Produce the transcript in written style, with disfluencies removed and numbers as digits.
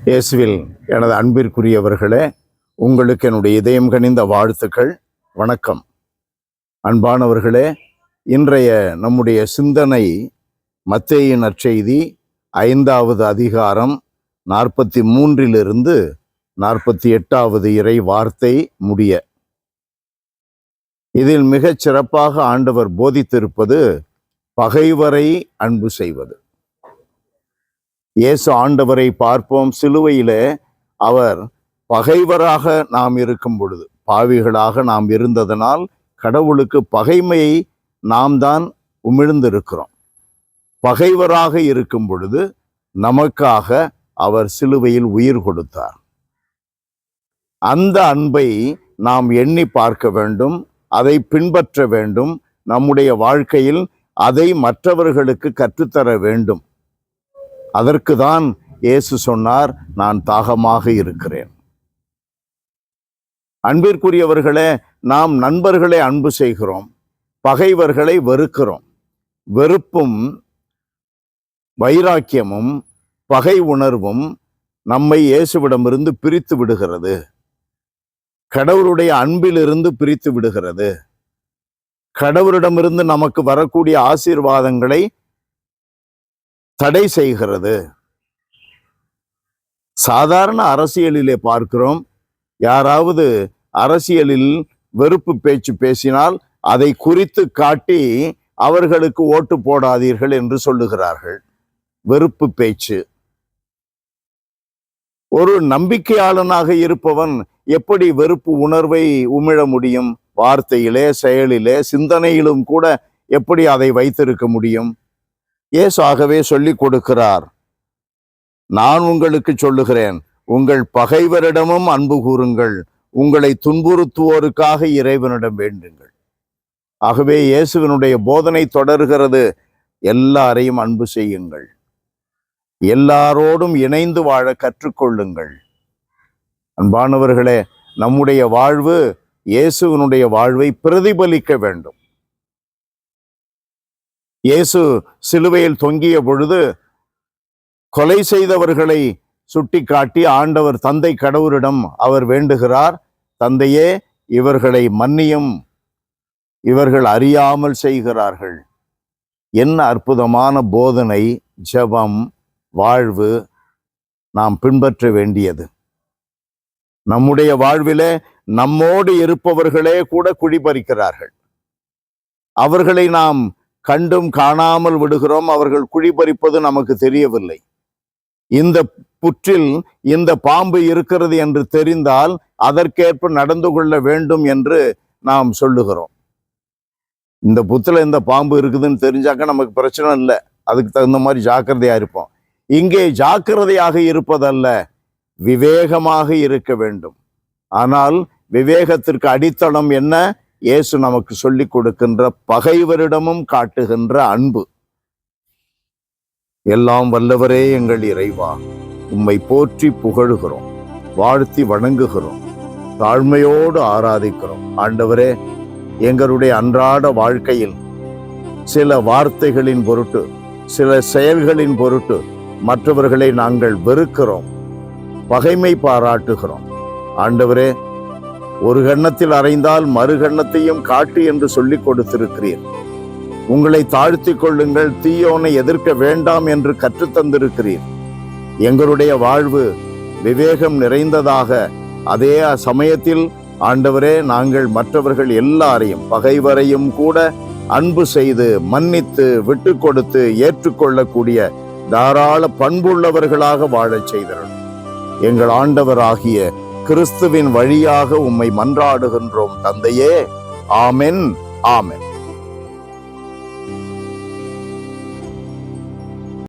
இயேசுவில் எனது அன்பிற்குரியவர்களே, உங்களுக்கு என்னுடைய இதயம் கனிந்த வாழ்த்துக்கள். வணக்கம். அன்பானவர்களே, இன்றைய நம்முடைய சிந்தனை மத்தேயு நற்செய்தி 5வது அதிகாரம் 43 48வது இறை வார்த்தை முடிய. இதில் மிகச் சிறப்பாக ஆண்டவர் போதித்திருப்பது பகைவரை அன்பு செய்வது. இயேசு ஆண்டவரை பார்ப்போம். சிலுவையிலே அவர் பகைவராக நாம் இருக்கும் பொழுது, பாவிகளாக நாம் இருந்ததனால் கடவுளுக்கு பகைமையை நாம் தான் உமிழ்ந்திருக்கிறோம். பகைவராக இருக்கும் பொழுது நமக்காக அவர் சிலுவையில் உயிர் கொடுத்தார். அந்த அன்பை நாம் எண்ணி பார்க்க வேண்டும், அதை பின்பற்ற வேண்டும், நம்முடைய வாழ்க்கையில் அதை மற்றவர்களுக்கு கற்றுத்தர வேண்டும். அதற்கு தான் இயேசு சொன்னார், நான் தாகமாக இருக்கிறேன். அன்பிற்குரியவர்களே, நாம் நண்பர்களை அன்பு செய்கிறோம், பகைவர்களை வெறுக்கிறோம். வெறுப்பும் வைராக்கியமும் பகை உணர்வும் நம்மை இயேசுவிடமிருந்து பிரித்து விடுகிறது, கடவுளுடைய அன்பிலிருந்து பிரித்து விடுகிறது. கடவுளிடமிருந்து நமக்கு வரக்கூடிய ஆசீர்வாதங்களை தடை செய்கிறது. சாதாரண அரசியலிலே பார்க்கிறோம், யாராவது அரசியலில் வெறுப்பு பேச்சு பேசினால் அதை குறித்து காட்டி அவர்களுக்கு ஓட்டு போடாதீர்கள் என்று சொல்லுகிறார்கள். வெறுப்பு பேச்சு. ஒரு நம்பிக்கையாளனாக இருப்பவன் எப்படி வெறுப்பு உணர்வை உமிழ முடியும்? வார்த்தையிலே, செயலிலே, சிந்தனையிலும் கூட எப்படி அதை வைத்திருக்க முடியும்? இயேசு ஆகவே சொல்லிக் கொடுக்கிறார், நான் உங்களுக்கு சொல்லுகிறேன், உங்கள் பகைவரிடமும் அன்பு கூறுங்கள், உங்களை துன்புறுத்துவோருக்காக இறைவனிடம் வேண்டுங்கள். ஆகவே இயேசுவினுடைய போதனை தொடர்கிறது, எல்லாரையும் அன்பு செய்யுங்கள், எல்லாரோடும் இணைந்து வாழ கற்றுக்கொள்ளுங்கள். அன்பானவர்களே, நம்முடைய வாழ்வு இயேசுவினுடைய வாழ்வை பிரதிபலிக்க வேண்டும். இயேசு சிலுவையில் தொங்கிய பொழுது கொலை செய்தவர்களை சுட்டிக்காட்டி ஆண்டவர் தந்தை கடவுளிடம் அவர் வேண்டுகிறார், தந்தையே, இவர்களை மன்னியும், இவர்கள் அறியாமல் செய்கிறார்கள். என்ன அற்புதமான போதனை, ஜெபம், வாழ்வு நாம் பின்பற்ற வேண்டியது. நம்முடைய வாழ்விலே நம்மோடு இருப்பவர்களே கூட குழிபறிக்கிறார்கள். அவர்களை நாம் கண்டும் காணாமல் விடுகிறோம். அவர்கள் குழிபறிப்பது நமக்கு தெரியவில்லை. இந்த புற்றில் இந்த பாம்பு இருக்கிறது என்று தெரிந்தால் அதற்கேற்ப நடந்து கொள்ள வேண்டும் என்று நாம் சொல்லுகிறோம். இந்த புத்துல இந்த பாம்பு இருக்குதுன்னு தெரிஞ்சாக்க நமக்கு பிரச்சனை இல்லை, அதுக்கு தகுந்த மாதிரி ஜாக்கிரதையா இருப்போம். இங்கே ஜாக்கிரதையாக இருப்பதல்ல, விவேகமாக இருக்க வேண்டும். ஆனால் விவேகத்திற்கு அடித்தளம் என்ன? இயேசு நமக்கு சொல்லிக் கொடுக்கின்ற பகைவரிடமும் காட்டுகின்ற அன்பு. எல்லாம் வல்லவரே எங்கள் இறைவா, உம்மை போற்றி புகழுகிறோம், வாழ்த்தி வணங்குகிறோம், தாழ்மையோடு ஆராதிக்கிறோம். ஆண்டவரே, எங்களுடைய அன்றாட வாழ்க்கையில் சில வார்த்தைகளின் பொருட்டு, சில செயல்களின் பொருட்டு மற்றவர்களை நாங்கள் வெறுக்கிறோம், பகைமை பாராட்டுகிறோம். ஆண்டவரே, ஒரு கன்னத்தில் அறைந்தால் மறு கன்னத்தையும் காட்டு என்று சொல்லிக் கொடுத்திருக்கிறீர். உங்களை தாழ்த்தி கொள்ளுங்கள், தீயோனை எதிர்க்க வேண்டாம் என்று கற்றுத்தந்திருக்கிறீர். எங்களுடைய வாழ்வு விவேகம் நிறைந்ததாக, அதே சமயத்தில் ஆண்டவரே, நாங்கள் மற்றவர்கள் எல்லாரையும், பகைவரையும் கூட அன்பு செய்து, மன்னித்து, விட்டு கொடுத்து, ஏற்றுக்கொள்ளக்கூடிய தாராள பண்புள்ளவர்களாக வாழச் செய்தனர். எங்கள் ஆண்டவராகிய கிறிஸ்துவின் வழியாக உம்மை மன்றாடுகின்றோம் தந்தையே. ஆமென், ஆமென்.